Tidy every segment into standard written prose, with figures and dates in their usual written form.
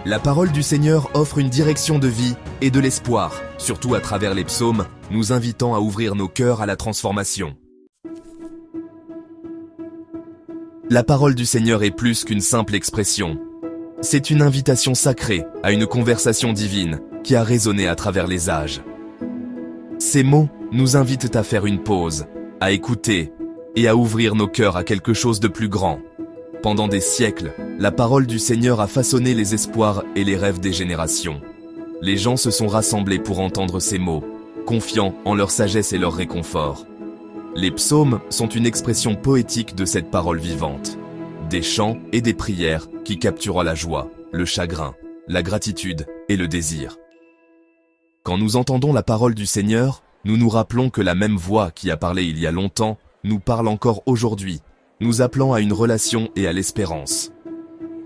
La parole du Seigneur offre une direction de vie et de l'espoir, surtout à travers les psaumes, nous invitant à ouvrir nos cœurs à la transformation. La parole du Seigneur est plus qu'une simple expression. C'est une invitation sacrée à une conversation divine qui a résonné à travers les âges. Ces mots nous invitent à faire une pause, à écouter et à ouvrir nos cœurs à quelque chose de plus grand. Pendant des siècles, la parole du Seigneur a façonné les espoirs et les rêves des générations. Les gens se sont rassemblés pour entendre ces mots, confiants en leur sagesse et leur réconfort. Les psaumes sont une expression poétique de cette parole vivante. Des chants et des prières qui capturent la joie, le chagrin, la gratitude et le désir. Quand nous entendons la parole du Seigneur, nous nous rappelons que la même voix qui a parlé il y a longtemps nous parle encore aujourd'hui, nous appelant à une relation et à l'espérance.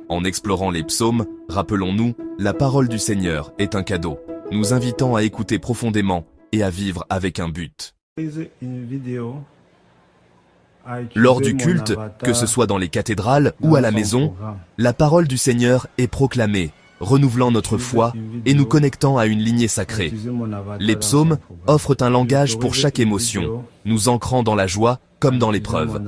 En explorant les psaumes, rappelons-nous, la parole du Seigneur est un cadeau, nous invitant à écouter profondément et à vivre avec un but. Lors du culte, que ce soit dans les cathédrales ou à la maison, la parole du Seigneur est proclamée, renouvelant notre foi et nous connectant à une lignée sacrée. Les psaumes offrent un langage pour chaque émotion, nous ancrant dans la joie comme dans l'épreuve.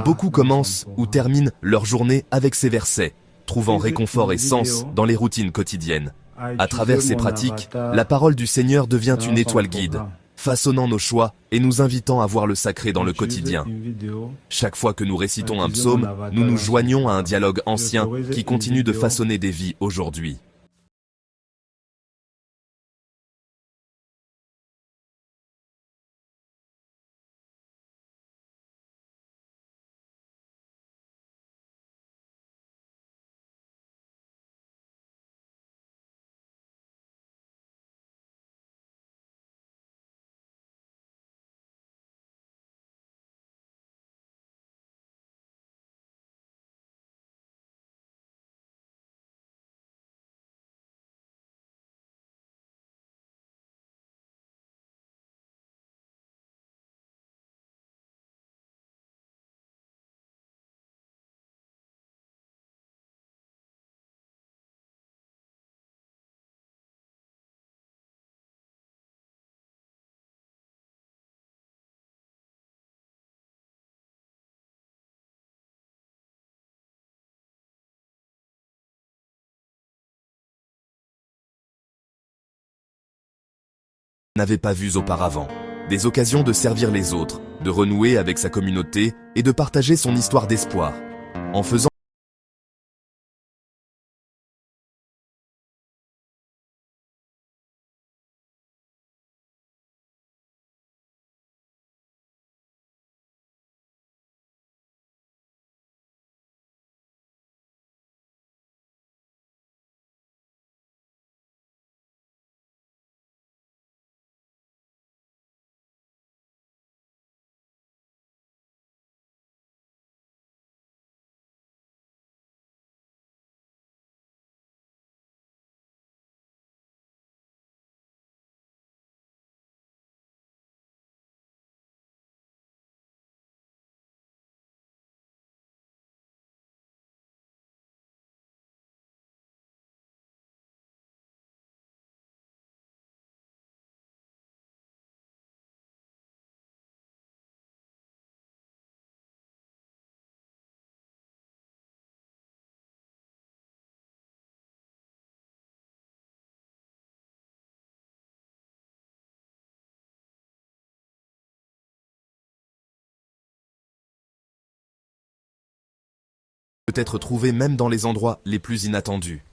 Beaucoup commencent ou terminent leur journée avec ces versets, trouvant réconfort et sens dans les routines quotidiennes. À travers ces pratiques, la parole du Seigneur devient une étoile guide, façonnant nos choix et nous invitant à voir le sacré dans le quotidien. Chaque fois que nous récitons un psaume, nous nous joignons à un dialogue ancien qui continue de façonner des vies aujourd'hui. N'avait pas vues auparavant. Des occasions de servir les autres, de renouer avec sa communauté et de partager son histoire d'espoir. En faisant peut être trouvé même dans les endroits les plus inattendus.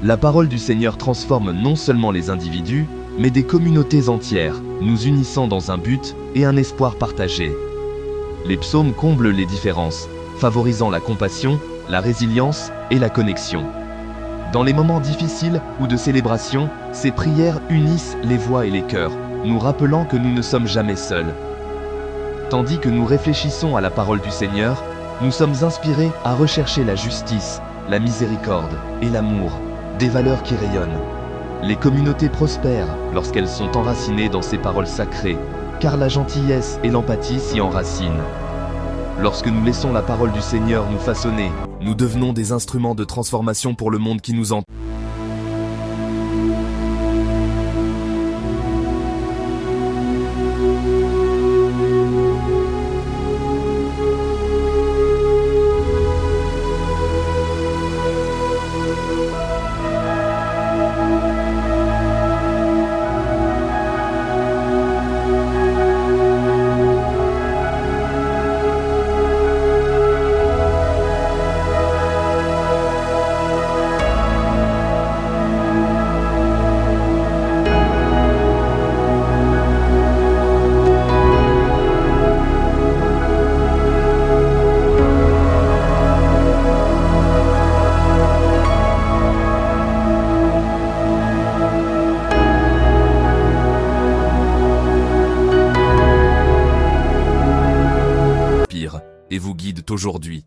La parole du Seigneur transforme non seulement les individus, mais des communautés entières, nous unissant dans un but et un espoir partagé. Les psaumes comblent les différences, favorisant la compassion, la résilience et la connexion. Dans les moments difficiles ou de célébration, ces prières unissent les voix et les cœurs, nous rappelant que nous ne sommes jamais seuls. Tandis que nous réfléchissons à la parole du Seigneur, nous sommes inspirés à rechercher la justice, la miséricorde et l'amour, des valeurs qui rayonnent. Les communautés prospèrent lorsqu'elles sont enracinées dans ces paroles sacrées, car la gentillesse et l'empathie s'y enracinent. Lorsque nous laissons la parole du Seigneur nous façonner, nous devenons des instruments de transformation pour le monde qui nous entoure. Et vous guident aujourd'hui.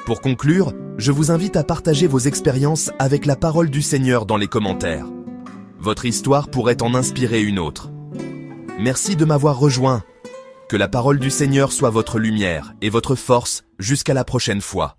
Pour conclure, je vous invite à partager vos expériences avec la parole du Seigneur dans les commentaires. Votre histoire pourrait en inspirer une autre. Merci de m'avoir rejoint. Que la parole du Seigneur soit votre lumière et votre force jusqu'à la prochaine fois.